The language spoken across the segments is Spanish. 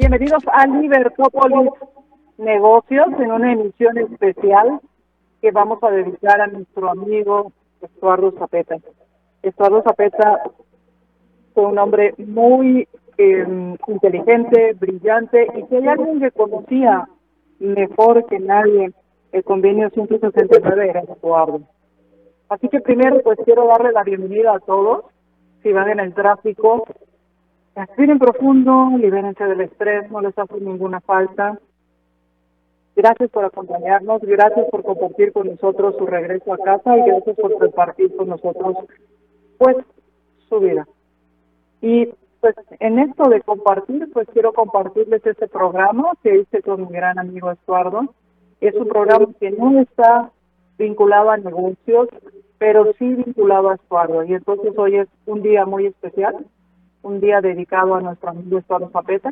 Bienvenidos a Libertópolis Negocios en una emisión especial que vamos a dedicar a nuestro amigo Estuardo Zapeta. Estuardo Zapeta fue un hombre muy inteligente, brillante, y si hay alguien que conocía mejor que nadie el convenio 169 era Estuardo. Así que primero pues quiero darle la bienvenida a todos. Si van en el tráfico, respiren profundo, libérense del estrés, no les hace ninguna falta. Gracias por acompañarnos, gracias por compartir con nosotros su regreso a casa y gracias por compartir con nosotros pues su vida. Y pues en esto de compartir, pues quiero compartirles este programa que hice con mi gran amigo Estuardo. Es un programa que no está vinculado a negocios, pero sí vinculado a Estuardo. Y entonces hoy es un día muy especial, un día dedicado a nuestro amigo Estuardo Zapeta,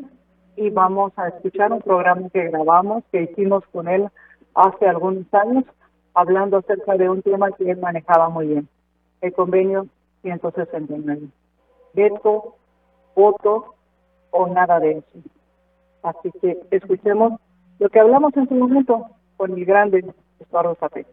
y vamos a escuchar un programa que grabamos, que hicimos con él hace algunos años, hablando acerca de un tema que él manejaba muy bien, el convenio 169. Veto, voto o nada de eso. Así que escuchemos lo que hablamos en su momento con mi grande Estuardo Zapeta.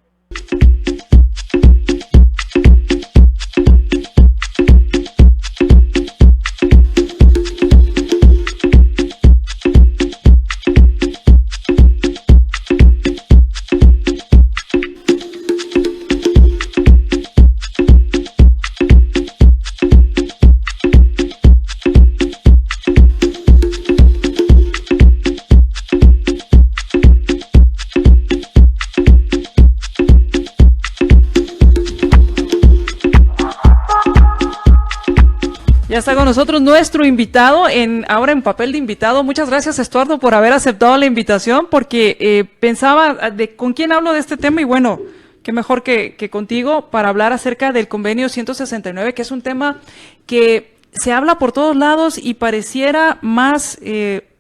Ya está con nosotros nuestro invitado, ahora en papel de invitado. Muchas gracias, Estuardo, por haber aceptado la invitación, porque pensaba de con quién hablo de este tema y bueno, qué mejor que contigo para hablar acerca del convenio 169, que es un tema que se habla por todos lados y pareciera más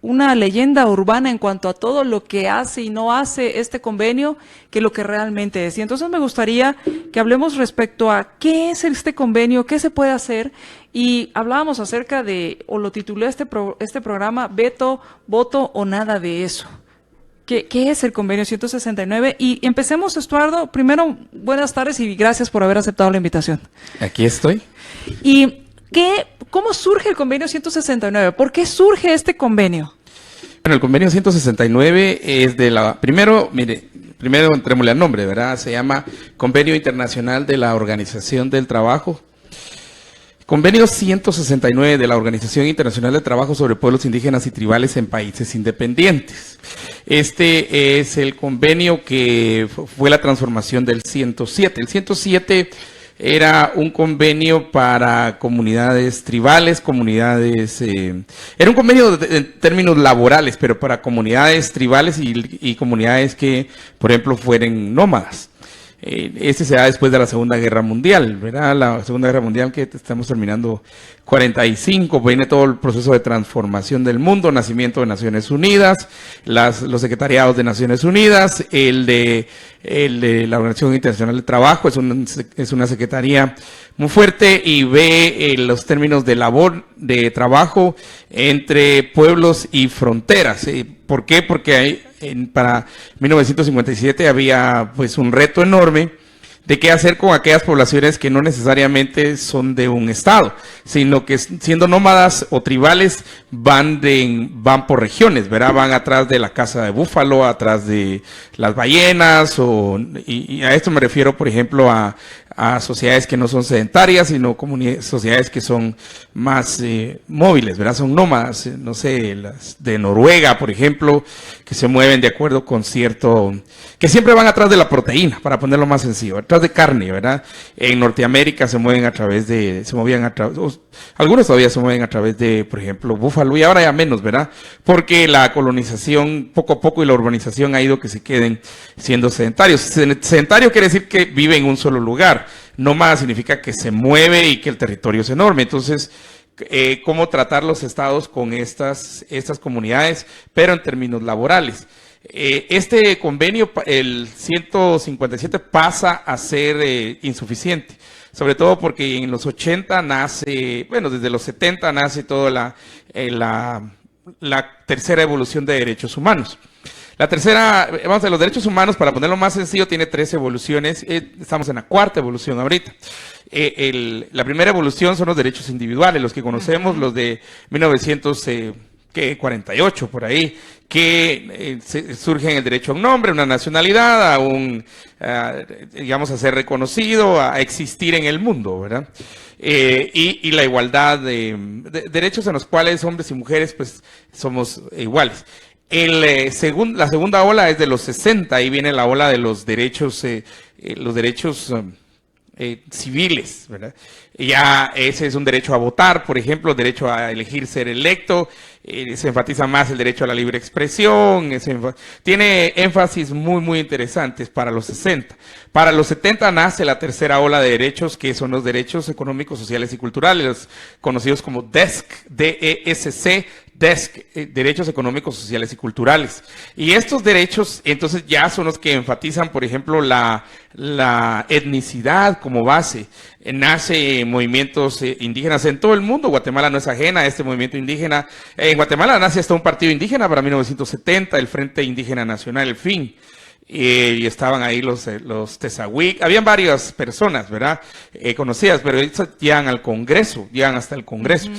una leyenda urbana en cuanto a todo lo que hace y no hace este convenio que lo que realmente es. Y entonces me gustaría que hablemos respecto a qué es este convenio, qué se puede hacer, y hablábamos acerca de, o lo titulé este programa, Veto, Voto o Nada de Eso. ¿Qué es el convenio 169? Y empecemos, Estuardo. Primero, buenas tardes y gracias por haber aceptado la invitación. Aquí estoy. ¿Y cómo surge el convenio 169? ¿Por qué surge este convenio? Bueno, el convenio 169 es de la... Primero entrémosle al nombre, ¿verdad? Se llama Convenio Internacional de la Organización del Trabajo. Convenio 169 de la Organización Internacional del Trabajo sobre Pueblos Indígenas y Tribales en Países Independientes. Este es el convenio que fue la transformación del 107. El 107 era un convenio para comunidades tribales, era un convenio en términos laborales, pero para comunidades tribales y comunidades que, por ejemplo, fueran nómadas. Este se da después de la Segunda Guerra Mundial, ¿verdad? La Segunda Guerra Mundial que estamos terminando 45, viene todo el proceso de transformación del mundo, nacimiento de Naciones Unidas, los secretariados de Naciones Unidas, el de la Organización Internacional del Trabajo, es una secretaría muy fuerte y ve los términos de labor, de trabajo entre pueblos y fronteras. ¿Por qué? Porque para 1957 había pues un reto enorme de qué hacer con aquellas poblaciones que no necesariamente son de un estado, sino que siendo nómadas o tribales van por regiones, ¿verdad? Van atrás de la caza de búfalo, atrás de las ballenas, y a esto me refiero, por ejemplo, a sociedades que no son sedentarias, sino sociedades que son más móviles, ¿verdad? Son nómadas, no sé, las de Noruega, por ejemplo, que se mueven de acuerdo con que siempre van atrás de la proteína, para ponerlo más sencillo, atrás de carne, ¿verdad? En Norteamérica se movían a través algunos todavía se mueven a través de, por ejemplo, búfalo, y ahora ya menos, ¿verdad? Porque la colonización poco a poco y la urbanización ha ido que se queden siendo sedentarios. Sedentario quiere decir que vive en un solo lugar. Nómada significa que se mueve y que el territorio es enorme. Entonces, ¿cómo tratar los estados con estas comunidades, pero en términos laborales? Este convenio, el 157, pasa a ser insuficiente, sobre todo porque en los 80 nace, bueno, desde los 70 nace toda la tercera evolución de derechos humanos. La tercera, vamos a los derechos humanos, para ponerlo más sencillo, tiene 3 evoluciones. Estamos en la 4ª evolución ahorita. La primera evolución son los derechos individuales, los que conocemos, los de 1948, por ahí, que surgen el derecho a un nombre, a una nacionalidad, digamos, a ser reconocido, a existir en el mundo, ¿verdad? Y la igualdad de derechos en los cuales hombres y mujeres, pues, somos iguales. La segunda ola es de los 60, ahí viene la ola de los derechos civiles, ¿verdad? Ya ese es un derecho a votar, por ejemplo, derecho a elegir ser electo, se enfatiza más el derecho a la libre expresión, tiene énfasis muy, muy interesantes para los 60. Para los 70 nace la tercera ola de derechos, que son los derechos económicos, sociales y culturales, conocidos como DESC, D-E-S-C, DESC, derechos económicos, sociales y culturales. Y estos derechos, entonces, ya son los que enfatizan, por ejemplo, la etnicidad como base. Nace movimientos indígenas en todo el mundo. Guatemala no es ajena a este movimiento indígena. En Guatemala nace hasta un partido indígena para 1970, el Frente Indígena Nacional, el FIN. Y estaban ahí los Tezahuic. Habían varias personas, ¿verdad? Conocidas, pero llegan al Congreso, llegan hasta el Congreso.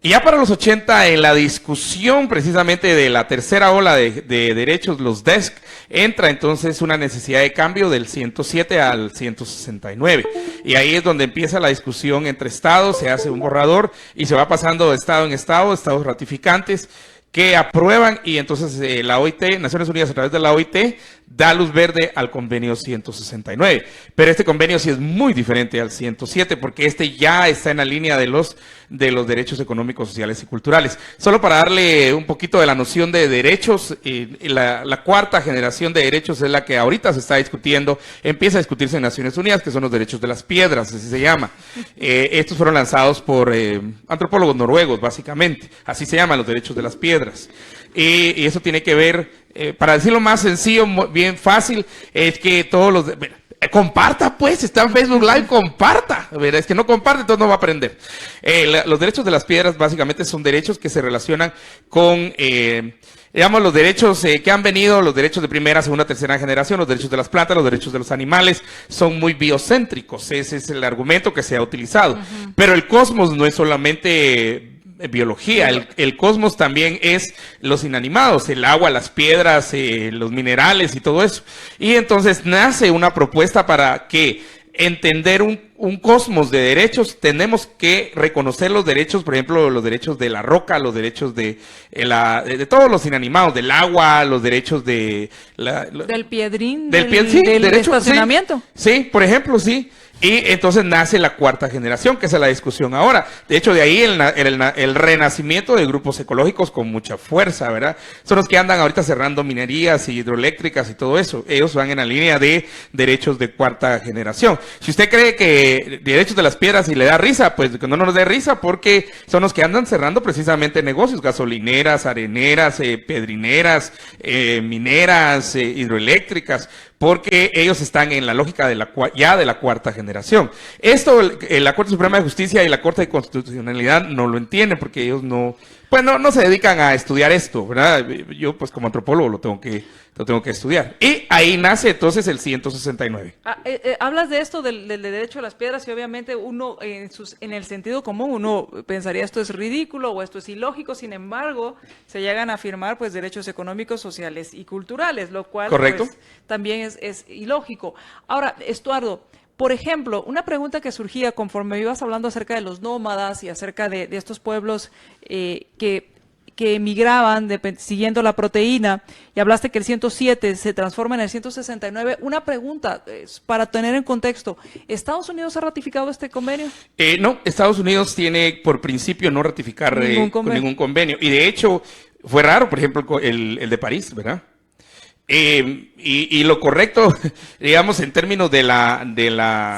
Y ya para los 80, en la discusión precisamente de la tercera ola de derechos, los DESC, entra entonces una necesidad de cambio del 107 al 169. Y ahí es donde empieza la discusión entre estados, se hace un borrador y se va pasando de estado en estado, estados ratificantes que aprueban, y entonces la OIT, Naciones Unidas a través de la OIT, da luz verde al convenio 169. Pero este convenio sí es muy diferente al 107, porque este ya está en la línea de los derechos económicos, sociales y culturales. Solo para darle un poquito de la noción de derechos, la 4ª generación de derechos es la que ahorita se está discutiendo, empieza a discutirse en Naciones Unidas, que son los derechos de las piedras, así se llama. Estos fueron lanzados por antropólogos noruegos, básicamente. Así se llaman los derechos de las piedras. Y eso tiene que ver, para decirlo más sencillo, bien fácil, es que todos los... comparta pues, está en Facebook Live, comparta. Es que no comparte, entonces no va a aprender. Los derechos de las piedras básicamente son derechos que se relacionan con... digamos, los derechos que han venido, los derechos de primera, segunda, tercera generación, los derechos de las plantas, los derechos de los animales, son muy biocéntricos. Ese es el argumento que se ha utilizado. Pero el cosmos no es solamente biología, el cosmos también es los inanimados, el agua, las piedras, los minerales y todo eso. Y entonces nace una propuesta para que entender un cosmos de derechos, tenemos que reconocer los derechos, por ejemplo, los derechos de la roca, los derechos de todos los inanimados, del agua, los derechos del piedrín, del estacionamiento. Sí, por ejemplo, sí. Y entonces nace la 4ª generación, que es la discusión ahora. De hecho, de ahí el renacimiento de grupos ecológicos con mucha fuerza, ¿verdad? Son los que andan ahorita cerrando minerías y hidroeléctricas y todo eso. Ellos van en la línea de derechos de 4ª generación. Si usted cree que derechos de las piedras y le da risa, pues que no nos dé risa, porque son los que andan cerrando precisamente negocios, gasolineras, areneras, pedrineras, mineras, hidroeléctricas, porque ellos están en la lógica de la 4ª generación. Esto, la Corte Suprema de Justicia y la Corte de Constitucionalidad no lo entienden, porque ellos no se dedican a estudiar esto, ¿verdad? Yo, pues, como antropólogo lo tengo que estudiar. Y ahí nace entonces el 169. Hablas de esto del derecho a las piedras, y obviamente uno, en el sentido común, uno pensaría esto es ridículo o esto es ilógico. Sin embargo, se llegan a afirmar pues derechos económicos, sociales y culturales, lo cual ¿correcto? Pues, también es ilógico. Ahora, Estuardo, por ejemplo, una pregunta que surgía conforme ibas hablando acerca de los nómadas y acerca de estos pueblos que emigraban siguiendo la proteína, y hablaste que el 107 se transforma en el 169. Una pregunta para tener en contexto: ¿Estados Unidos ha ratificado este convenio? No, Estados Unidos tiene por principio no ratificar ningún convenio. Y de hecho, fue raro, por ejemplo, el de París, ¿verdad? Y lo correcto, digamos, en términos de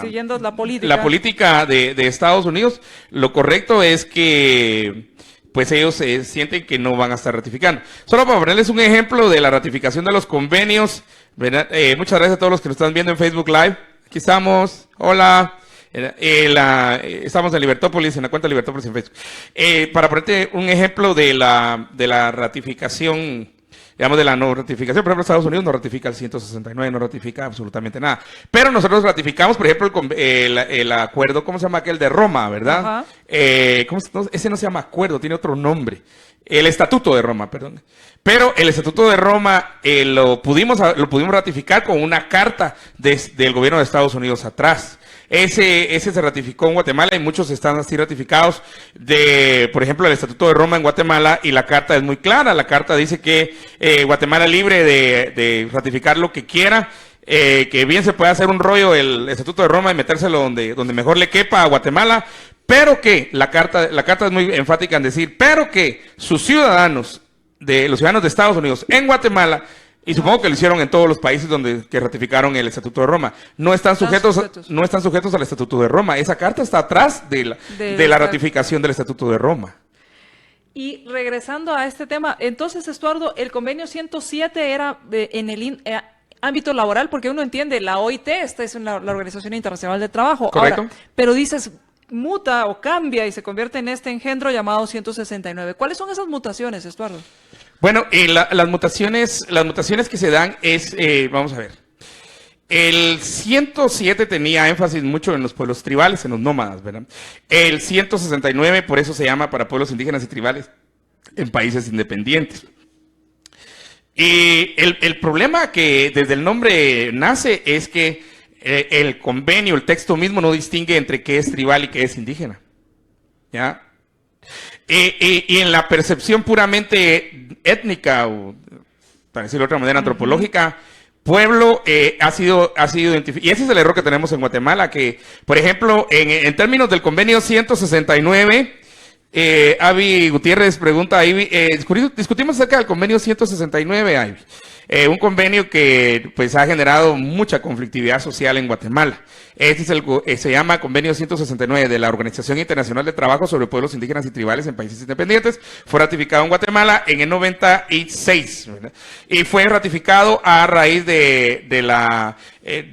siguiendo la política. La política de Estados Unidos, lo correcto es que pues ellos sienten que no van a estar ratificando. Solo para ponerles un ejemplo de la ratificación de los convenios, ¿verdad? Muchas gracias a todos los que nos están viendo en Facebook Live. Aquí estamos. Hola. Estamos en Libertópolis, en la cuenta Libertópolis en Facebook. Para ponerte un ejemplo de la ratificación, digamos, de la no ratificación, por ejemplo, Estados Unidos no ratifica el 169, no ratifica absolutamente nada. Pero nosotros ratificamos, por ejemplo, el acuerdo, ¿cómo se llama aquel de Roma, verdad? Ese no se llama acuerdo, tiene otro nombre. El Estatuto de Roma, perdón. Pero el Estatuto de Roma lo pudimos ratificar con una carta del gobierno de Estados Unidos atrás. Ese se ratificó en Guatemala y muchos están así ratificados por ejemplo, el Estatuto de Roma en Guatemala, y la carta es muy clara. La carta dice que Guatemala es libre de ratificar lo que quiera, que bien se puede hacer un rollo el Estatuto de Roma y metérselo donde mejor le quepa a Guatemala, pero que la carta es muy enfática en decir, pero que sus ciudadanos, los ciudadanos de Estados Unidos en Guatemala, y supongo que lo hicieron en todos los países que ratificaron el Estatuto de Roma, no están sujetos al Estatuto de Roma. Esa carta está atrás de la ratificación del Estatuto de Roma. Y regresando a este tema, entonces, Estuardo, el convenio 107 era en el ámbito laboral, porque uno entiende, la OIT, esta es la Organización Internacional del Trabajo. Correcto. Ahora, pero dices, muta o cambia y se convierte en este engendro llamado 169. ¿Cuáles son esas mutaciones, Estuardo? Bueno, las mutaciones que se dan es, vamos a ver, el 107 tenía énfasis mucho en los pueblos tribales, en los nómadas, ¿verdad? El 169, por eso se llama para pueblos indígenas y tribales en países independientes. Y el problema que desde el nombre nace es que el convenio, el texto mismo no distingue entre qué es tribal y qué es indígena, ¿ya? Y en la percepción puramente étnica, o para decirlo de otra manera, antropológica, pueblo ha sido identificado. Y ese es el error que tenemos en Guatemala, que, por ejemplo, en términos del convenio 169, Avi Gutiérrez pregunta, discutimos acerca del convenio 169, Avi. Un convenio que pues ha generado mucha conflictividad social en Guatemala. Se llama Convenio 169 de la Organización Internacional de Trabajo sobre Pueblos Indígenas y Tribales en Países Independientes. Fue ratificado en Guatemala en el 96, ¿verdad? Y fue ratificado a raíz de la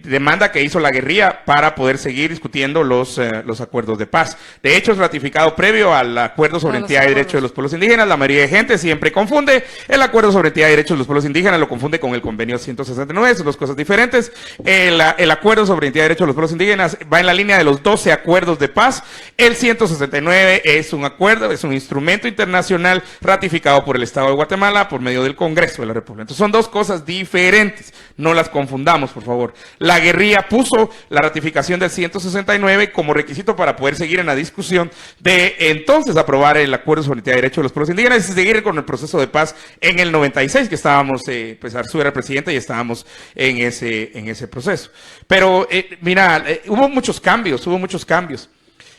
demanda que hizo la guerrilla para poder seguir discutiendo los acuerdos de paz. De hecho, es ratificado previo al Acuerdo sobre Entidad y Derechos de los Pueblos Indígenas. La mayoría de gente siempre confunde el Acuerdo sobre Entidad y Derechos de los Pueblos Indígenas, lo confunde con el Convenio 169, son dos cosas diferentes. El Acuerdo sobre Entidad y Derechos de los Pueblos Indígenas va en la línea de los 12 acuerdos de paz. El 169 es un acuerdo, es un instrumento internacional ratificado por el Estado de Guatemala por medio del Congreso de la República. Entonces son dos cosas diferentes, no las confundamos, por favor. La guerrilla puso la ratificación del 169 como requisito para poder seguir en la discusión de entonces aprobar el Acuerdo sobre Entidad y Derechos de los Pueblos Indígenas y seguir con el proceso de paz en el 96, que estábamos, pues Arzú era presidente y estábamos en ese proceso. Pero mira, hubo muchos cambios.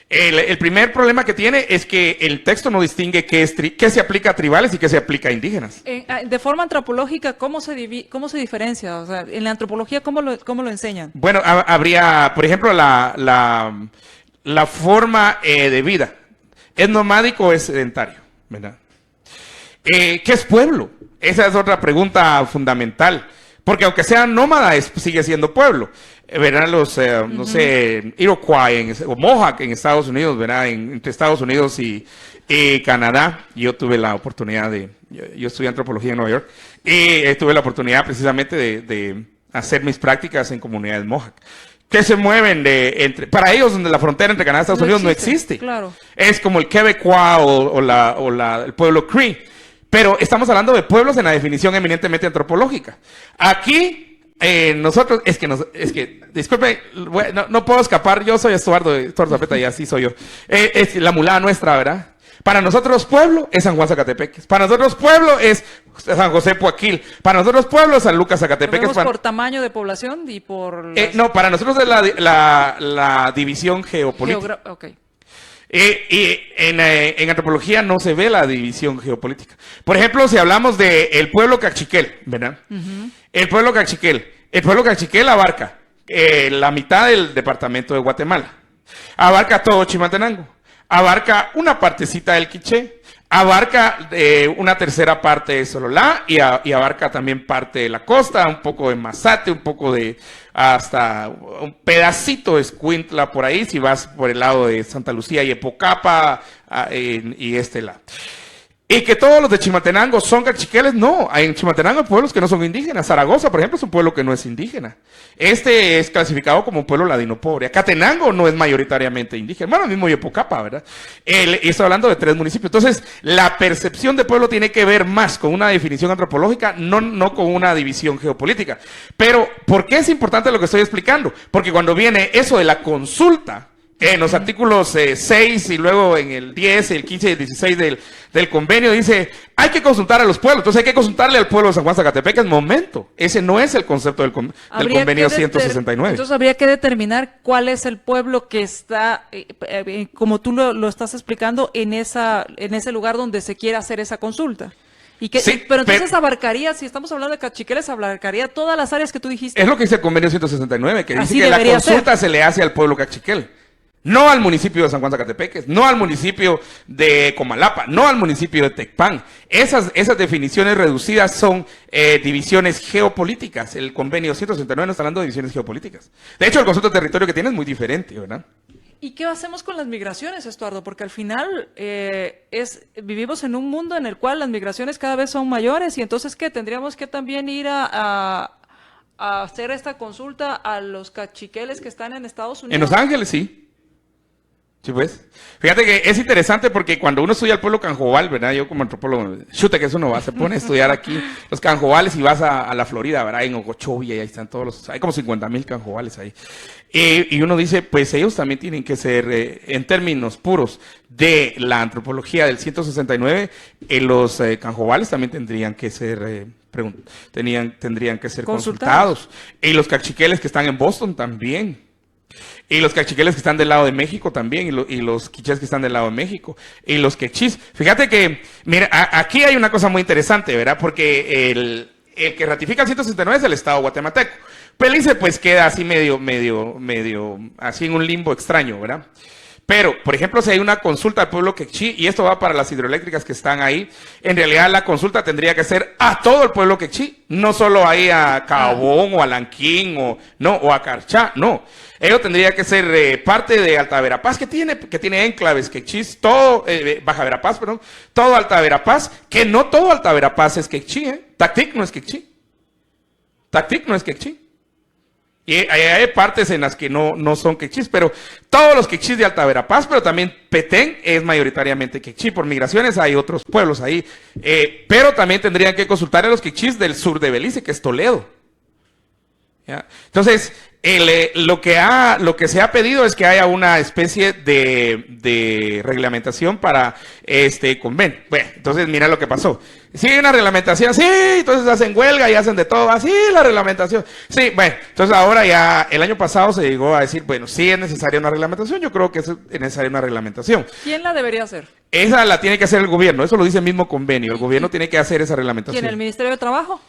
El primer problema que tiene es que el texto no distingue qué se aplica a tribales y qué se aplica a indígenas. De forma antropológica, ¿cómo se diferencia? O sea, en la antropología, ¿cómo lo enseñan? Bueno, habría, por ejemplo, la forma de vida. ¿Es nomádico o es sedentario? ¿Verdad? ¿Qué es pueblo? Esa es otra pregunta fundamental. Porque aunque sea nómada, sigue siendo pueblo. Verán los, no sé, Iroquois o Mohawk en Estados Unidos, ¿verdad? Entre Estados Unidos y Canadá. Yo tuve la oportunidad yo estudié antropología en Nueva York, y tuve la oportunidad precisamente de hacer mis prácticas en comunidades Mohawk, que se mueven para ellos, donde la frontera entre Canadá y Estados Unidos no existe. Claro. Es como el Quebecois o el pueblo Cree. Pero estamos hablando de pueblos en la definición eminentemente antropológica. Aquí, nosotros, disculpe, no puedo escapar, yo soy Estuardo Zapeta y así soy yo. Es la mulada nuestra, ¿verdad? Para nosotros pueblo es San Juan Zacatepeques. Para nosotros pueblo es San José Puaquil. Para nosotros pueblo es San Lucas Zacatepeques. ¿Por tamaño de población y por...? No, para nosotros es la división geopolítica. Okay. Y en antropología no se ve la división geopolítica. Por ejemplo, si hablamos del pueblo cachiquel, ¿verdad? El pueblo cachiquel abarca la mitad del departamento de Guatemala, abarca todo Chimaltenango, abarca una partecita del Quiché, abarca una tercera parte de Sololá y abarca también parte de la costa, un poco de Mazate, un poco de hasta un pedacito de Escuintla por ahí, si vas por el lado de Santa Lucía y Epocapa y este lado. Y que todos los de Chimaltenango son cachiqueles, no. En Chimaltenango hay pueblos que no son indígenas. Zaragoza, por ejemplo, es un pueblo que no es indígena. Este es clasificado como un pueblo ladino pobre. Acatenango no es mayoritariamente indígena. Bueno, mismo Yepocapa, ¿verdad? Y estoy hablando de 3 municipios. Entonces, la percepción de pueblo tiene que ver más con una definición antropológica, no con una división geopolítica. Pero, ¿por qué es importante lo que estoy explicando? Porque cuando viene eso de la consulta, en los artículos 6 y luego en el 10, el 15 y el 16 del convenio dice, hay que consultar a los pueblos, entonces hay que consultarle al pueblo de San Juan Zacatepec en momento. Ese no es el concepto del convenio 169. Entonces habría que determinar cuál es el pueblo que está, como tú lo estás explicando, en ese lugar donde se quiera hacer esa consulta. Sí, pero entonces abarcaría, si estamos hablando de cachiqueles, abarcaría todas las áreas que tú dijiste. Es lo que dice el convenio 169, que Así dice que la consulta ser. se le hace al pueblo cachiquel. No al municipio de San Juan Zacatepeques, no al municipio de Comalapa, no al municipio de Tecpan. Esas definiciones reducidas son divisiones geopolíticas. El convenio 169 no está hablando de divisiones geopolíticas. De hecho, el concepto de territorio que tiene es muy diferente, ¿verdad? ¿Y qué hacemos con las migraciones, Estuardo? Porque al final vivimos en un mundo en el cual las migraciones cada vez son mayores y entonces, ¿qué? Tendríamos que también ir a hacer esta consulta a los cachiqueles que están en Estados Unidos. En Los Ángeles, sí. Sí, pues. Fíjate que es interesante porque cuando uno estudia el pueblo canjobal, ¿verdad? Yo como antropólogo, chute que eso no va, se pone a estudiar aquí los canjobales y vas a la Florida, ¿verdad? En Ocochovia y ahí están hay como 50,000 canjobales ahí. Y uno dice, pues ellos también tienen que ser, en términos puros de la antropología del 169, los canjobales también tendrían que ser... tendrían que ser consultados. Y los cachiqueles que están en Boston también. Y los cachiqueles que están del lado de México también, y los quichés que están del lado de México, y los quechís. Fíjate que, mira, aquí hay una cosa muy interesante, ¿verdad? Porque el que ratifica el 169 es el Estado guatemalteco. Belice pues queda así medio, así en un limbo extraño, ¿verdad? Pero, por ejemplo, si hay una consulta al pueblo quechí, y esto va para las hidroeléctricas que están ahí, en realidad la consulta tendría que ser a todo el pueblo quechí, no solo ahí a Cabón o a Lanquín o a Carchá, no. Ello tendría que ser parte de Alta Verapaz, que tiene enclaves quechís, todo, Baja Verapaz, perdón, todo Alta Verapaz, que no todo Alta Verapaz es quechí, Tactic no es quechí. Tactic no es quechí. Y hay partes en las que no son quechís, pero todos los quechís de Alta Verapaz, pero también Petén es mayoritariamente quechí. Por migraciones hay otros pueblos ahí, pero también tendrían que consultar a los quechís del sur de Belice, que es Toledo. ¿Ya? Entonces, lo que se ha pedido es que haya una especie de reglamentación para este convenio. Bueno, entonces mira lo que pasó. Sí, hay una reglamentación, sí, entonces hacen huelga y hacen de todo, así la reglamentación. Sí, bueno, entonces ahora ya, el año pasado se llegó a decir, bueno, sí es necesaria una reglamentación, yo creo que es necesaria una reglamentación. ¿Quién la debería hacer? Esa la tiene que hacer el gobierno, eso lo dice el mismo convenio, el gobierno tiene que hacer esa reglamentación. ¿Quién, el Ministerio de Trabajo?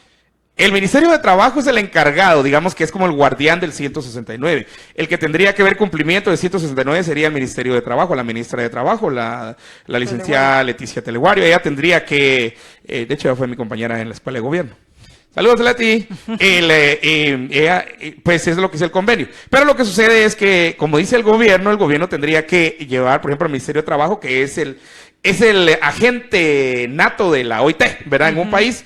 El Ministerio de Trabajo es el encargado, digamos que es como el guardián del 169. El que tendría que ver cumplimiento del 169 sería el Ministerio de Trabajo, la ministra de Trabajo, la licenciada Leticia Teleguario. Ella tendría que, de hecho ella fue mi compañera en la escuela de gobierno. Saludos, Leti. Ella, pues es lo que es el convenio. Pero lo que sucede es que, como dice el gobierno tendría que llevar, por ejemplo, al Ministerio de Trabajo, que es el agente nato de la OIT, ¿verdad? En un país.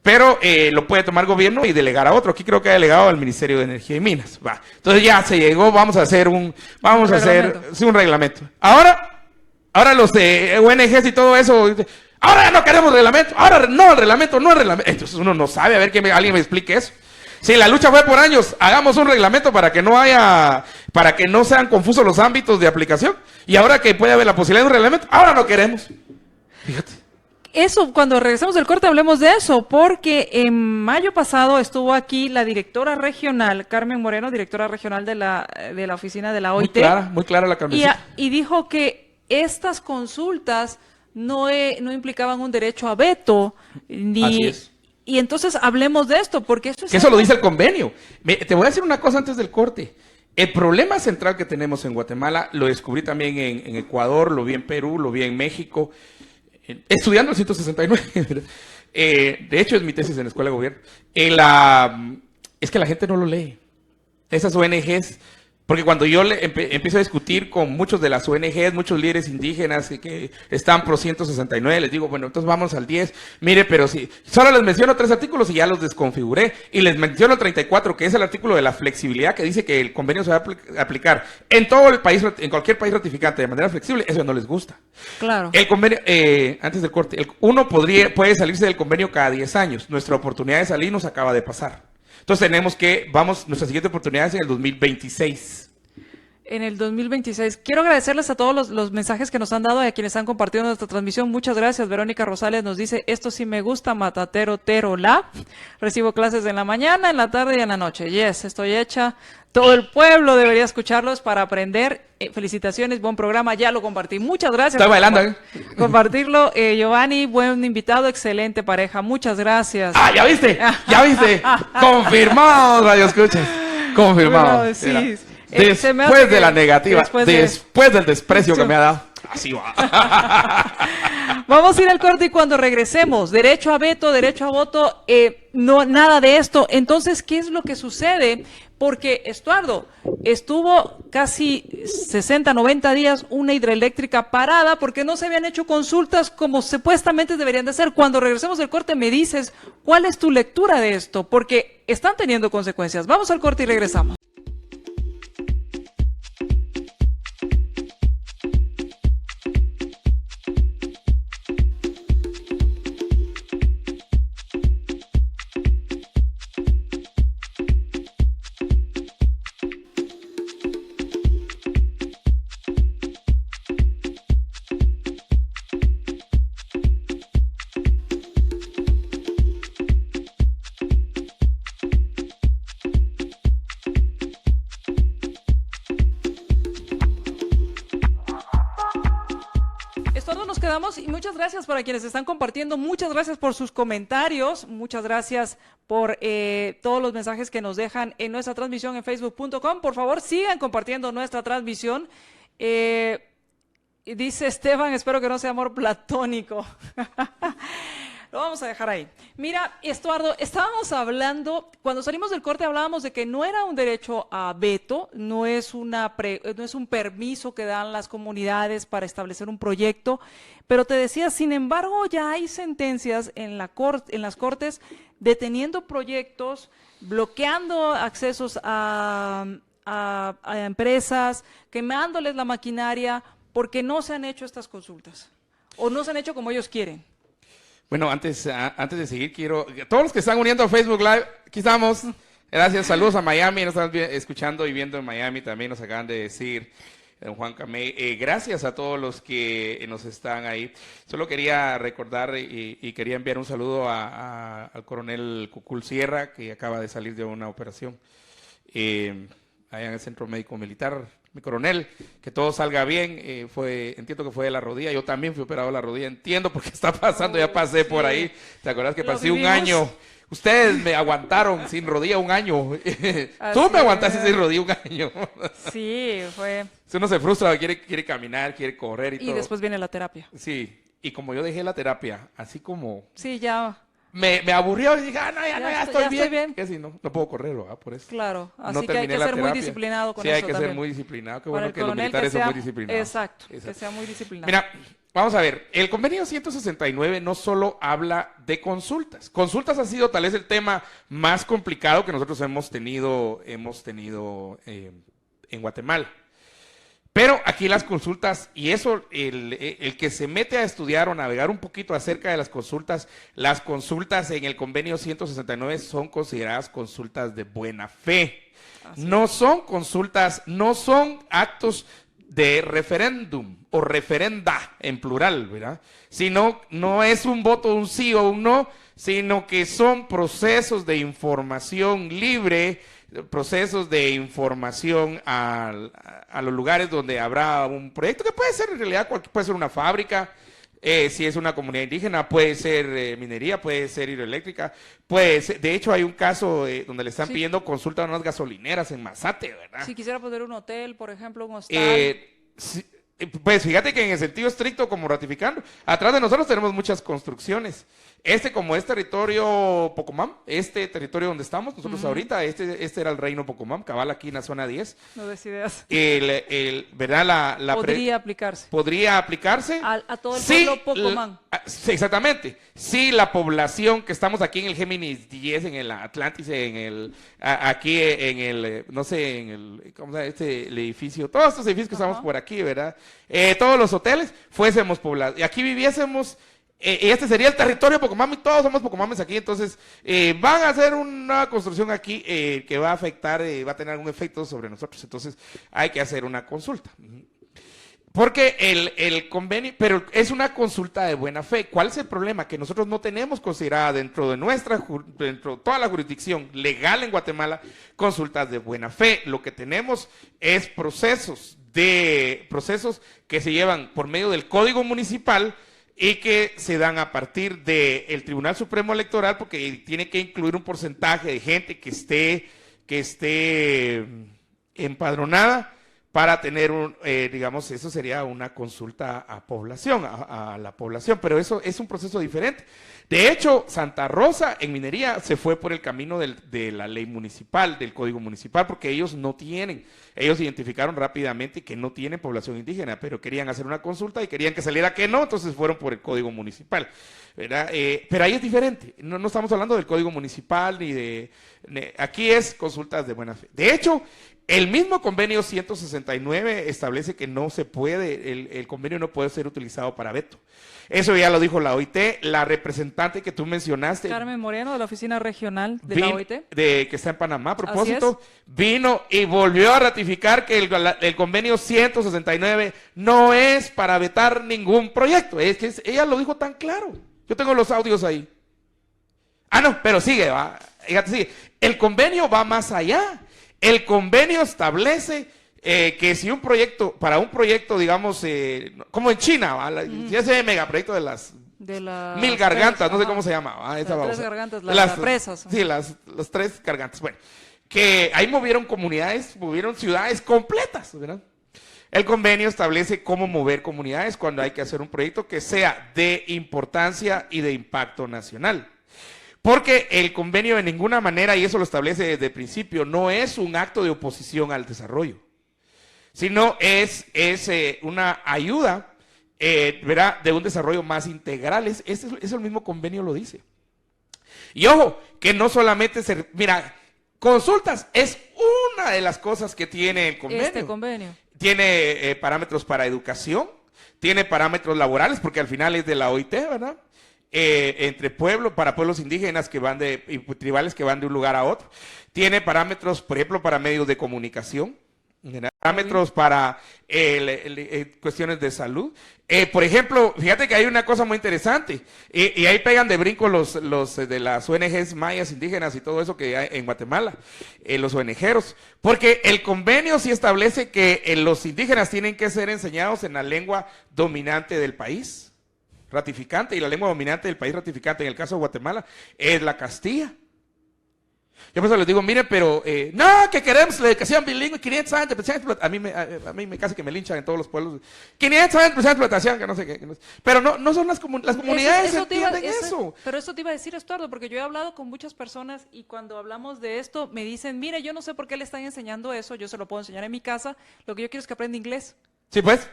Pero lo puede tomar gobierno y delegar a otro. Aquí creo que ha delegado al Ministerio de Energía y Minas. Va. Entonces ya se llegó, vamos a hacer un reglamento. Ahora los de ONGs y todo eso, ahora ya no queremos reglamento, ahora no, el reglamento no es reglamento. Entonces uno no sabe, a ver que alguien me explique eso. Si la lucha fue por años, hagamos un reglamento para que no sean confusos los ámbitos de aplicación. Y ahora que puede haber la posibilidad de un reglamento, ahora no queremos. Fíjate. Eso, cuando regresemos del corte hablemos de eso, porque en mayo pasado estuvo aquí la directora regional, Carmen Moreno, directora regional de la oficina de la OIT. Muy clara la Carmencita. Y dijo que estas consultas no implicaban un derecho a veto, Así es. Y entonces hablemos de esto, porque esto es... Eso lo dice el convenio. Te voy a decir una cosa antes del corte. El problema central que tenemos en Guatemala, lo descubrí también en Ecuador, lo vi en Perú, lo vi en México, estudiando el 169. De hecho, es mi tesis en la Escuela de Gobierno. Es que la gente no lo lee. esas ONGs, porque cuando yo empiezo a discutir con muchos de las ONGs, muchos líderes indígenas que están pro 169, les digo, bueno, entonces vamos al 10. Mire, pero si solo les menciono 3 artículos y ya los desconfiguré, y les menciono el 34, que es el artículo de la flexibilidad, que dice que el convenio se va a aplicar en todo el país, en cualquier país ratificante de manera flexible. Eso no les gusta. Claro. El convenio, antes del corte, uno puede salirse del convenio cada 10 años. Nuestra oportunidad de salir nos acaba de pasar. Entonces tenemos nuestra siguiente oportunidad es en el 2026. En el 2026. Quiero agradecerles a todos los mensajes que nos han dado y a quienes han compartido nuestra transmisión. Muchas gracias. Verónica Rosales nos dice, esto sí me gusta, matatero, tero, la. Recibo clases en la mañana, en la tarde y en la noche. Yes, estoy hecha. Todo el pueblo debería escucharlos para aprender. Felicitaciones, buen programa, ya lo compartí. Muchas gracias. Estoy bailando, compartirlo. Giovanni, buen invitado, excelente pareja. Muchas gracias. Ah, ¿ya viste? ¿Ya viste? Confirmado, Radio Escuchas. Confirmado. Bueno, sí. Después de la negativa, después del desprecio que me ha dado. Así va. Vamos a ir al corte y cuando regresemos, derecho a veto, derecho a voto, no, nada de esto. Entonces, ¿qué es lo que sucede? Porque, Estuardo, estuvo casi 60, 90 días una hidroeléctrica parada porque no se habían hecho consultas como supuestamente deberían de hacer. Cuando regresemos del corte me dices, ¿cuál es tu lectura de esto? Porque están teniendo consecuencias. Vamos al corte y regresamos. Y muchas gracias para quienes están compartiendo, muchas gracias por sus comentarios, muchas gracias por todos los mensajes que nos dejan en nuestra transmisión en facebook.com. Por favor, sigan compartiendo nuestra transmisión. Dice Esteban, espero que no sea amor platónico. Lo vamos a dejar ahí. Mira, Estuardo, estábamos hablando, cuando salimos del corte hablábamos de que no era un derecho a veto, no es un permiso que dan las comunidades para establecer un proyecto, pero te decía, sin embargo, ya hay sentencias en las cortes deteniendo proyectos, bloqueando accesos a empresas, quemándoles la maquinaria, porque no se han hecho estas consultas, o no se han hecho como ellos quieren. Bueno, antes de seguir, todos los que están uniendo a Facebook Live, aquí estamos. Gracias, saludos a Miami, nos están escuchando y viendo en Miami, también nos acaban de decir, don Juan Camé. Gracias a todos los que nos están ahí. Solo quería recordar y quería enviar un saludo al coronel Cucul Sierra, que acaba de salir de una operación allá en el Centro Médico Militar. Mi coronel, que todo salga bien, entiendo que fue de la rodilla, yo también fui operado de la rodilla, entiendo por qué está pasando, ya pasé por ahí, ¿te acuerdas que pasé un año? Ustedes me aguantaron sin rodilla un año, tú me aguantaste sin rodilla un año. Sí, fue. Si uno se frustra, quiere caminar, quiere correr y todo. Y después viene la terapia. Sí, y como yo dejé la terapia, así como... Sí, ya... Me aburrió y dije, ya estoy bien. Que si no puedo correr, ¿verdad? Por eso. Claro, así no que hay que ser muy disciplinado con eso. Sí, hay que también. ser muy disciplinado. Qué bueno que los militares son muy disciplinados. Exacto, que sea muy disciplinado. Mira, vamos a ver, el convenio 169 no solo habla de consultas. Consultas ha sido tal vez el tema más complicado que nosotros hemos tenido en Guatemala. Pero aquí las consultas, y eso, el que se mete a estudiar o navegar un poquito acerca de las consultas en el convenio 169 son consideradas consultas de buena fe. No son consultas, no son actos de referéndum o referenda en plural, ¿verdad? Sino, no es un voto, un sí o un no, sino que son procesos de información libre, procesos de información a los lugares donde habrá un proyecto que puede ser en realidad puede ser una fábrica, si es una comunidad indígena, puede ser minería, puede ser hidroeléctrica, puede ser, de hecho hay un caso donde le están pidiendo consulta a unas gasolineras en Mazate, ¿verdad? Si quisiera poner un hotel, por ejemplo, un hostal. Pues fíjate que en el sentido estricto, como ratificando, atrás de nosotros tenemos muchas construcciones. Como es territorio Pocomam, este territorio donde estamos nosotros ahorita, este era el reino Pocomam, cabal aquí en la zona 10. No des ideas. ¿Verdad? Podría aplicarse. Podría aplicarse. A todo el pueblo Pocomam. Sí, exactamente. Sí, la población que estamos aquí en el Géminis 10, en el Atlantis, aquí en el, no sé, en el, ¿cómo se llama? El edificio, todos estos edificios que estamos por aquí, ¿verdad? Todos los hoteles fuésemos poblados. Y aquí viviésemos. Y este sería el territorio Pocomam y todos somos Pocomames aquí, entonces van a hacer una construcción aquí que va a afectar, va a tener algún efecto sobre nosotros, entonces hay que hacer una consulta. Porque el convenio, pero es una consulta de buena fe. ¿Cuál es el problema? Que nosotros no tenemos considerada dentro de toda la jurisdicción legal en Guatemala, consultas de buena fe. Lo que tenemos es procesos que se llevan por medio del Código Municipal y que se dan a partir del Tribunal Supremo Electoral, porque tiene que incluir un porcentaje de gente que esté empadronada para tener digamos, eso sería una consulta a población, a la población, pero eso es un proceso diferente. De hecho, Santa Rosa en minería se fue por el camino de la ley municipal, del Código Municipal, porque ellos identificaron rápidamente que no tienen población indígena, pero querían hacer una consulta y querían que saliera que no, entonces fueron por el Código Municipal, ¿verdad? Pero ahí es diferente, no estamos hablando del Código Municipal, aquí es consultas de buena fe. De hecho, el mismo convenio 169 establece que no se puede, el convenio no puede ser utilizado para veto. Eso ya lo dijo la OIT, la representante que tú mencionaste. Carmen Moreno, de la Oficina Regional de la OIT. Que está en Panamá, a propósito, vino y volvió a ratificar que el convenio 169 no es para vetar ningún proyecto. Es que ella lo dijo tan claro. Yo tengo los audios ahí. No, pero sigue, sigue. El convenio va más allá. El convenio establece que si para un proyecto, digamos, como en China, ese megaproyecto de las 1000 gargantas, no sé cómo se llama. Las 3 gargantas, las presas. Sí, las 3 gargantas. Bueno, que ahí movieron ciudades completas, ¿verdad? El convenio establece cómo mover comunidades cuando hay que hacer un proyecto que sea de importancia y de impacto nacional. Porque el convenio de ninguna manera, y eso lo establece desde el principio, no es un acto de oposición al desarrollo, sino es una ayuda, ¿verdad?, de un desarrollo más integral. Eso el mismo convenio lo dice. Y ojo, que no solamente mira, consultas es una de las cosas que tiene el convenio. Este convenio. Tiene parámetros para educación, tiene parámetros laborales, porque al final es de la OIT, ¿verdad? Para pueblos indígenas y tribales que van de un lugar a otro. Tiene parámetros, por ejemplo, para medios de comunicación, parámetros para cuestiones de salud. Por ejemplo, fíjate que hay una cosa muy interesante, y ahí pegan de brinco los de las ONGs mayas indígenas y todo eso que hay en Guatemala, los ONGeros, porque el convenio sí establece que los indígenas tienen que ser enseñados en la lengua dominante del país ratificante, y la lengua dominante del país ratificante, en el caso de Guatemala, es la Castilla. Yo por eso les digo, miren, pero no, que queremos la educación bilingüe, 500 años de explotación, a mí me casi que me linchan en todos los pueblos, 500 años de explotación, que no sé qué, pero no son las comunidades entienden eso. Pero eso te iba a decir, Estuardo, porque yo he hablado con muchas personas y cuando hablamos de esto me dicen, mire, yo no sé por qué le están enseñando eso, yo se lo puedo enseñar en mi casa, lo que yo quiero es que aprenda inglés. Sí, pues.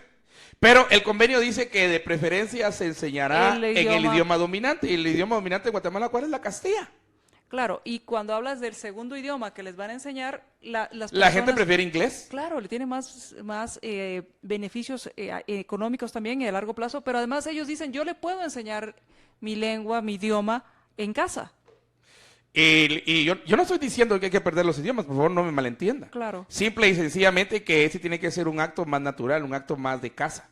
Pero el convenio dice que de preferencia se enseñará en el idioma dominante, y el idioma dominante de Guatemala, ¿cuál es? La Castilla. Claro, y cuando hablas del segundo idioma que les van a enseñar, las personas, ¿la gente prefiere inglés? Claro, le tiene más beneficios económicos también y a largo plazo, pero además ellos dicen, yo le puedo enseñar mi lengua, mi idioma en casa. Y yo no estoy diciendo que hay que perder los idiomas, por favor no me malentienda. Claro. Simple y sencillamente que ese tiene que ser un acto más natural, un acto más de casa.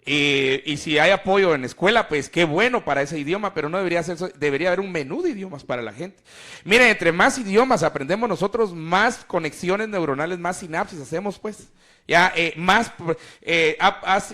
Y si hay apoyo en la escuela, pues qué bueno para ese idioma, pero no debería ser eso, debería haber un menú de idiomas para la gente. Miren, entre más idiomas aprendemos nosotros, más conexiones neuronales, más sinapsis hacemos, pues. Ya,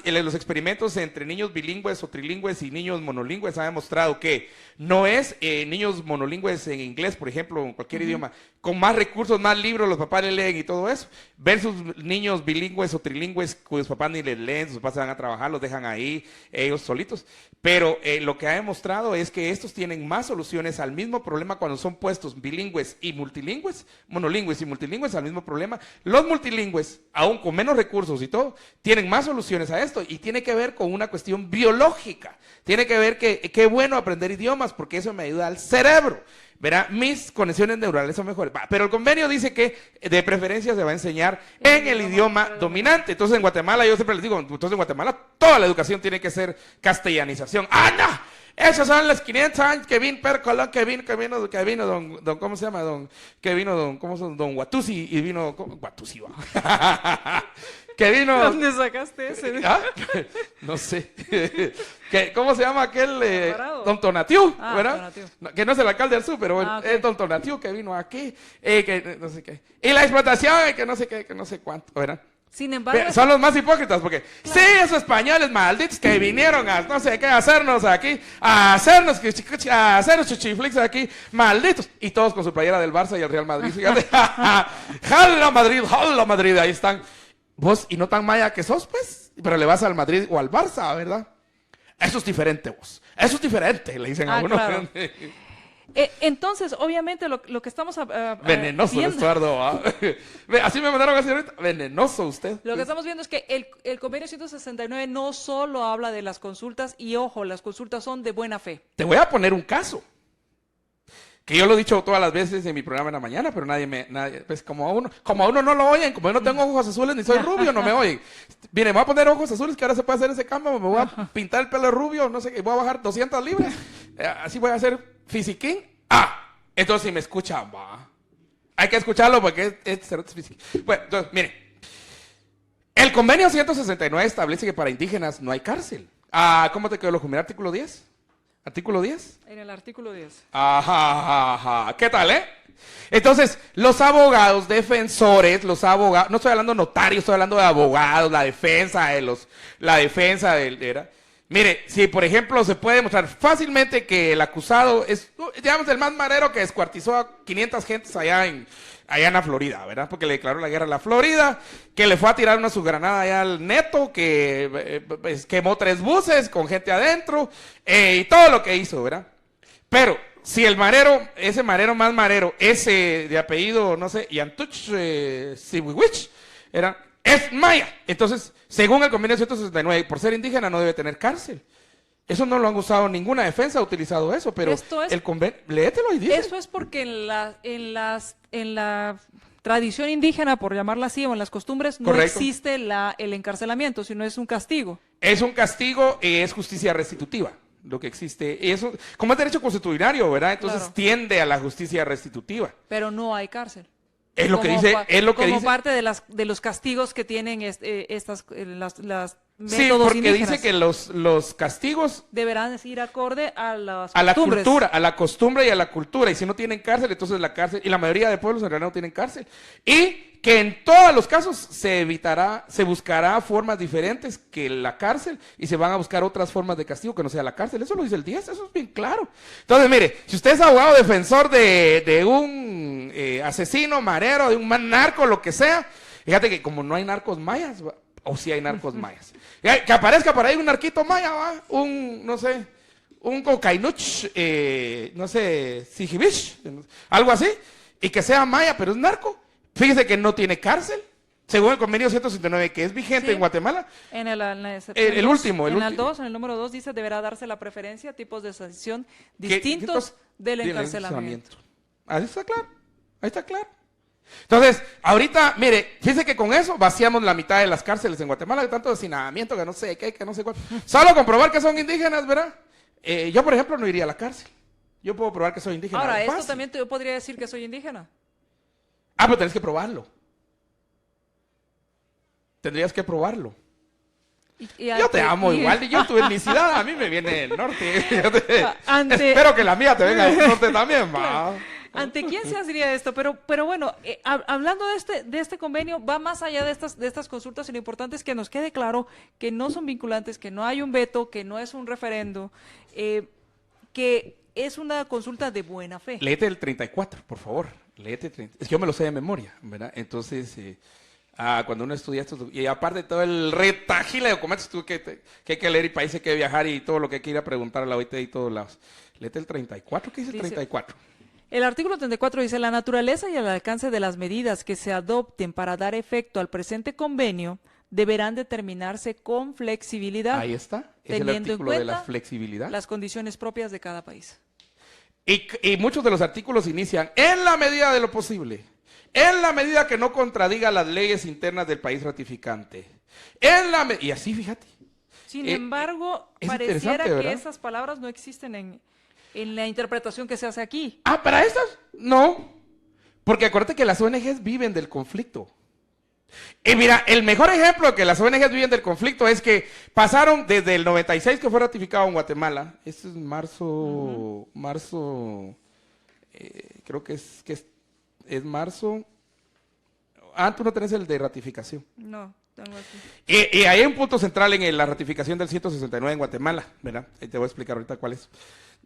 los experimentos entre niños bilingües o trilingües y niños monolingües han demostrado que no es niños monolingües en inglés, por ejemplo, en cualquier idioma, con más recursos, más libros, los papás le leen y todo eso, versus niños bilingües o trilingües cuyos papás ni les leen, sus papás se van a trabajar, los dejan ahí ellos solitos. Pero lo que ha demostrado es que estos tienen más soluciones al mismo problema cuando son puestos bilingües y multilingües, monolingües y multilingües al mismo problema. Los multilingües, aún con menos recursos y todo, tienen más soluciones a esto y tiene que ver con una cuestión biológica. Tiene que ver que qué bueno aprender idiomas porque eso me ayuda al cerebro. Verá, mis conexiones neurales son mejores. Pero el convenio dice que de preferencia se va a enseñar en el idioma dominante. Entonces en Guatemala, yo siempre les digo, entonces en Guatemala toda la educación tiene que ser castellanización. ¡Ah, no! Esos son los 500 años que vino Per Colón, que vino don, ¿cómo se llama? Don Watusi, y vino, Watusi, va. Que vino... ¿Dónde sacaste ese? ¿Ah? No sé. ¿Cómo se llama aquel? Don Tonatiu, ¿verdad? Tonatiu. No, que no es el alcalde del sur, pero Okay. es Don Tonatiu que vino aquí, que no sé qué. Y la explotación, que no sé qué, que no sé cuánto, ¿verdad? Sin embargo, Son los más hipócritas, porque sí, esos españoles malditos que vinieron a no sé qué, a hacernos aquí, a hacernos chuchiflix aquí, malditos. Y todos con su playera del Barça y el Real Madrid, fíjate. ¡Jala Madrid! Ahí están. Vos, y no tan maya que sos, pues, pero le vas al Madrid o al Barça, ¿verdad? Eso es diferente, vos. Eso es diferente, le dicen a uno. Claro. Entonces, obviamente, lo que estamos venenoso, viendo, Estuardo. Así me mandaron a decir ahorita. Venenoso usted. Lo que estamos viendo es que el convenio 169 no solo habla de las consultas, y ojo, las consultas son de buena fe. Te voy a poner un caso. Que yo lo he dicho todas las veces en mi programa en la mañana, pero nadie, pues como a uno no lo oyen, como yo no tengo ojos azules ni soy rubio, no me oyen. Mire, me voy a poner ojos azules, que ahora se puede hacer ese cambio, me voy a pintar el pelo rubio, no sé qué, voy a bajar 200 libras, así voy a hacer fisiquín. Entonces si me escuchan, va. Hay que escucharlo porque es fisiquín. Bueno, entonces, mire, el convenio 169 establece que para indígenas no hay cárcel. ¿Cómo te quedó el artículo 10? ¿Artículo 10? En el artículo 10. Ajá. ¿Qué tal, Entonces, los abogados, defensores, no estoy hablando de notarios, estoy hablando de abogados, la defensa Mire, si por ejemplo se puede demostrar fácilmente que el acusado es, digamos, el más marero que descuartizó a 500 gentes allá en la Florida, ¿verdad? Porque le declaró la guerra a la Florida, que le fue a tirar una subgranada allá al Neto, que quemó 3 buses con gente adentro, y todo lo que hizo, ¿verdad? Pero si el marero, ese marero más marero, ese de apellido, no sé, Yantuch Siwiwich, es maya. Entonces, según el convenio 169, por ser indígena no debe tener cárcel. Eso no lo han usado, ninguna defensa ha utilizado eso, pero el convenio, léetelo y dice. Eso es porque en la tradición indígena, por llamarla así, o en las costumbres, no Correcto. existe el encarcelamiento, sino es un castigo. Es un castigo y es justicia restitutiva. Lo que existe, eso, como es derecho consuetudinario, ¿verdad? Entonces Claro. tiende a la justicia restitutiva. Pero no hay cárcel. Es lo que dice, como parte de los castigos que tienen las Sí, métodos porque indígenas. dice que los castigos Deberán ir acorde a las a la costumbres. cultura, a la costumbre y a la cultura. Y si no tienen cárcel, entonces la cárcel, y la mayoría de pueblos en realidad no tienen cárcel. Y que en todos los casos se buscará formas diferentes que la cárcel y se van a buscar otras formas de castigo que no sea la cárcel. Eso lo dice el 10, eso es bien claro. Entonces, mire, si usted es abogado defensor de un asesino, marero, de un narco, lo que sea, fíjate que como no hay narcos mayas, o sí hay narcos mayas, que aparezca por ahí un narquito maya, ¿va? Un cocainuch, no sé, sijibich, algo así, y que sea maya, pero es narco. Fíjese que no tiene cárcel, según el convenio 169, que es vigente Sí. en Guatemala. En el último. En el número 2 dice, deberá darse la preferencia a tipos de sanción distintos del encarcelamiento. Ahí está claro, ahí está claro. Entonces, ahorita, mire, fíjese que con eso vaciamos la mitad de las cárceles en Guatemala, de tanto hacinamiento, que no sé qué, que no sé cuál. Solo comprobar que son indígenas, ¿verdad? Yo, por ejemplo, no iría a la cárcel. Yo puedo probar que soy indígena. Ahora, esto fácil. también yo podría decir que soy indígena. Pero tenés que probarlo. Tendrías que probarlo. Yo te amo igual, y yo tu etnicidad a mí me viene del norte. Espero que la mía te venga del norte también, va. ¿Ante quién se hacía esto? Pero bueno, hablando de este convenio, va más allá de estas consultas y lo importante es que nos quede claro que no son vinculantes, que no hay un veto, que no es un referendo, que es una consulta de buena fe. Léete el 34, por favor. Léete el 30. Es que yo me lo sé de memoria, ¿verdad? Entonces, cuando uno estudia esto, y aparte de todo el retajile de documentos que hay que leer y países que viajar y todo lo que hay que ir a preguntar a la OIT y todos lados. Léete el 34, ¿qué dice el 34? El artículo 34 dice, la naturaleza y el alcance de las medidas que se adopten para dar efecto al presente convenio deberán determinarse con flexibilidad. Ahí está, es el teniendo artículo en de la cuenta flexibilidad. las condiciones propias de cada país. Y muchos de los artículos inician, en la medida de lo posible, en la medida que no contradiga las leyes internas del país ratificante. Y así, fíjate. Sin embargo, es pareciera interesante, que ¿verdad? esas palabras no existen en la interpretación que se hace aquí. Ah, ¿para estas? No. Porque acuérdate que las ONGs viven del conflicto. Y mira, el mejor ejemplo de que las ONGs viven del conflicto es que pasaron desde el 96 que fue ratificado en Guatemala. Esto es marzo, creo que es marzo. Tú no tenés el de ratificación. No, tengo aquí. Y hay un punto central en la ratificación del 169 en Guatemala, ¿verdad? Te voy a explicar ahorita cuál es.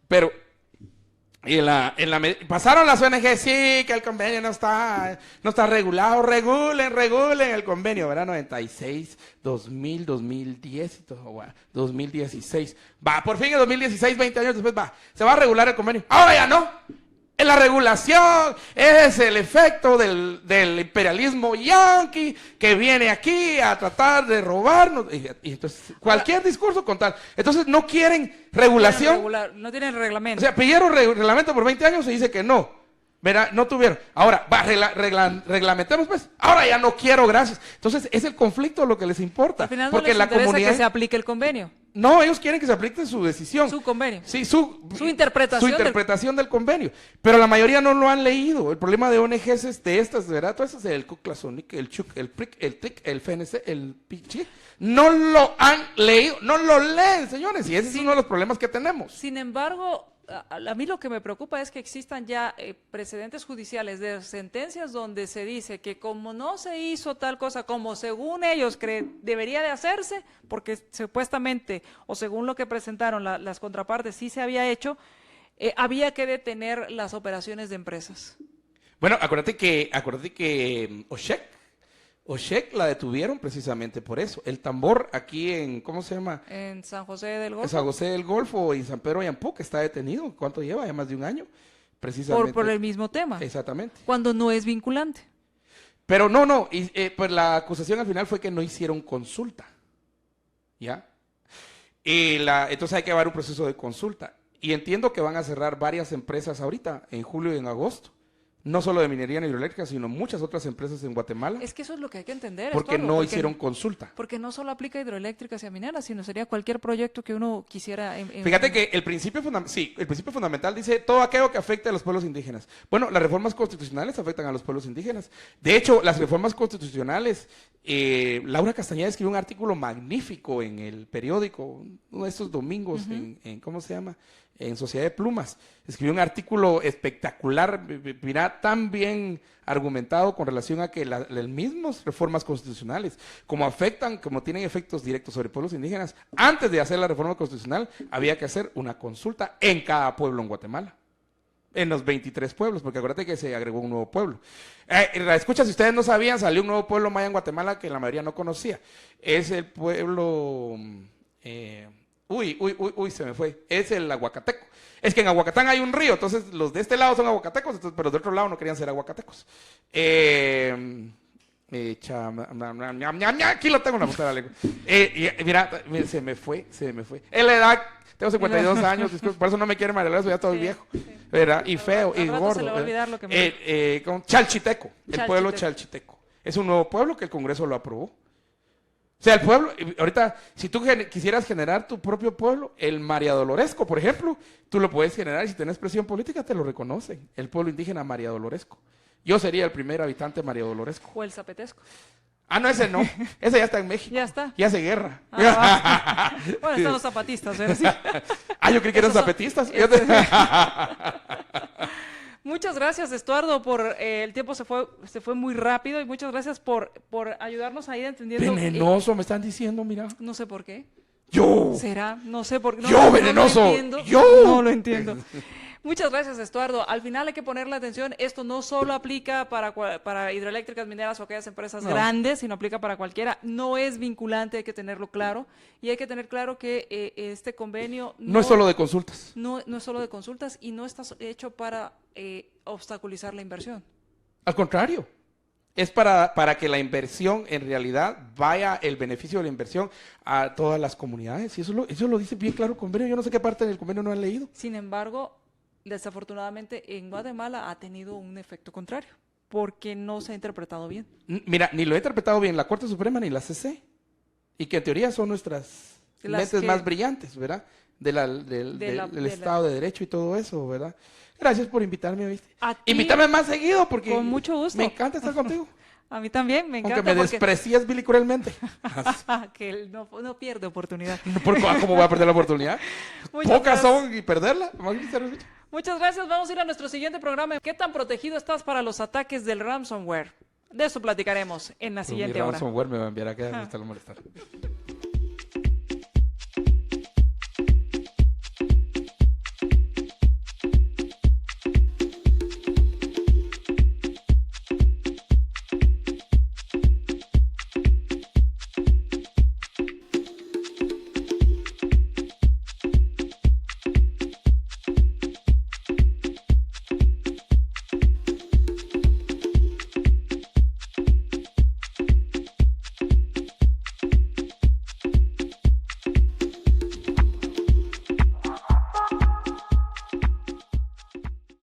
Pero pasaron las ONG, sí, que el convenio no está regulado, regulen el convenio, ¿verdad? 96, 2000, 2010 y todo, 2016. Por fin en 2016, 20 años después, se va a regular el convenio. Ahora ya no. En la regulación es el efecto del imperialismo yanqui que viene aquí a tratar de robarnos. Y entonces, cualquier discurso con tal. Entonces, no quieren regulación. No tienen reglamento. O sea, pidieron reglamento por 20 años y dice que no. Verá, no tuvieron. Ahora, reglamentemos pues. Ahora ya no quiero, gracias. Entonces, es el conflicto lo que les importa. Al final no porque les la interesa comunidad que se aplique el convenio. No, ellos quieren que se aplique su decisión. Su convenio. Sí, su interpretación del convenio. Pero la mayoría no lo han leído. El problema de ONGs es de estas, ¿verdad? Todas esas, el Kuklasunik, el Chuk, el PRIC, el TIC, el FNC, el PICHI, no lo han leído, no lo leen, señores. Y ese es uno de los problemas que tenemos. Sin embargo, a mí lo que me preocupa es que existan ya precedentes judiciales de sentencias donde se dice que como no se hizo tal cosa como según ellos debería de hacerse, porque supuestamente o según lo que presentaron las contrapartes sí se había hecho, había que detener las operaciones de empresas. Bueno, acuérdate que Oshek la detuvieron precisamente por eso. El tambor aquí en, ¿cómo se llama? En San José del Golfo. En San José del Golfo y San Pedro Yampú, que está detenido. ¿Cuánto lleva? Ya más de un año. Precisamente. Por el mismo tema. Exactamente. Cuando no es vinculante. Pero no. Pues la acusación al final fue que no hicieron consulta. ¿Ya? Entonces hay que llevar un proceso de consulta. Y entiendo que van a cerrar varias empresas ahorita, en julio y en agosto. No solo de minería hidroeléctrica, sino muchas otras empresas en Guatemala. Es que eso es lo que hay que entender. Porque no hicieron consulta. Porque no solo aplica hidroeléctricas y a mineras, sino sería cualquier proyecto que uno quisiera. Fíjate que el principio fundamental dice todo aquello que afecte a los pueblos indígenas. Bueno, las reformas constitucionales afectan a los pueblos indígenas. De hecho, las reformas constitucionales, Laura Castañeda escribió un artículo magnífico en el periódico, uno de estos domingos, en ¿cómo se llama? En Sociedad de Plumas. Escribió un artículo espectacular, mira, tan bien argumentado con relación a que las mismas reformas constitucionales, como tienen efectos directos sobre pueblos indígenas, antes de hacer la reforma constitucional, había que hacer una consulta en cada pueblo en Guatemala. En los 23 pueblos, porque acuérdate que se agregó un nuevo pueblo. Escucha, si ustedes no sabían, salió un nuevo pueblo maya en Guatemala que la mayoría no conocía. Es el pueblo... se me fue. Es el aguacateco. Es que en Aguacatán hay un río, entonces los de este lado son aguacatecos, pero del otro lado no querían ser aguacatecos. Aquí lo tengo en la punta de la lengua. Mira, se me fue. En la edad, tengo 52 años, por eso no me quiere María Lourdes, ya estoy viejo. ¿Verdad? Y feo, y gordo. Se le va a olvidar lo que con Chalchiteco, el pueblo Chalchiteco. Es un nuevo pueblo que el Congreso lo aprobó. O sea, el pueblo, ahorita, si tú quisieras generar tu propio pueblo, el María Doloresco, por ejemplo, tú lo puedes generar y si tienes presión política te lo reconocen. El pueblo indígena María Doloresco. Yo sería el primer habitante María Doloresco. O el zapetesco. No, ese no. Ese ya está en México. Ya está. Ya hace guerra. Bueno, están los zapatistas, ¿verdad? Sí. Yo creí que eran zapetistas. Muchas gracias, Estuardo, por el tiempo se fue muy rápido y muchas gracias por ayudarnos a ir entendiendo. Venenoso, me están diciendo, mira. No sé por qué. Yo. ¿Será? No sé por qué. Yo, venenoso. No lo entiendo. Yo. No lo entiendo. Muchas gracias, Estuardo. Al final hay que ponerle atención. Esto no solo aplica para hidroeléctricas, mineras o aquellas empresas grandes, sino aplica para cualquiera. No es vinculante, hay que tenerlo claro. Y hay que tener claro que este convenio No es solo de consultas. No es solo de consultas y no está hecho para obstaculizar la inversión. Al contrario. Es para que la inversión, en realidad, vaya el beneficio de la inversión a todas las comunidades. Y eso lo dice bien claro el convenio. Yo no sé qué parte del convenio no han leído. Sin embargo, desafortunadamente en Guatemala ha tenido un efecto contrario, porque no se ha interpretado bien. Mira, ni lo he interpretado bien la Corte Suprema ni la CC. Y que en teoría son nuestras mentes más brillantes, ¿verdad? Del Estado de Derecho y todo eso, ¿verdad? Gracias por invitarme, ¿viste? Invítame más seguido porque con mucho gusto. Me encanta estar contigo. A mí también, me encanta. Aunque me desprecias vil y cruelmente. Que él no pierde oportunidad. ¿Cómo voy a perder la oportunidad? Pocas son y perderla. Muchas gracias. Vamos a ir a nuestro siguiente programa. ¿Qué tan protegido estás para los ataques del ransomware? De eso platicaremos en la siguiente hora. Ransomware me va a enviar a quedar, me está molestando.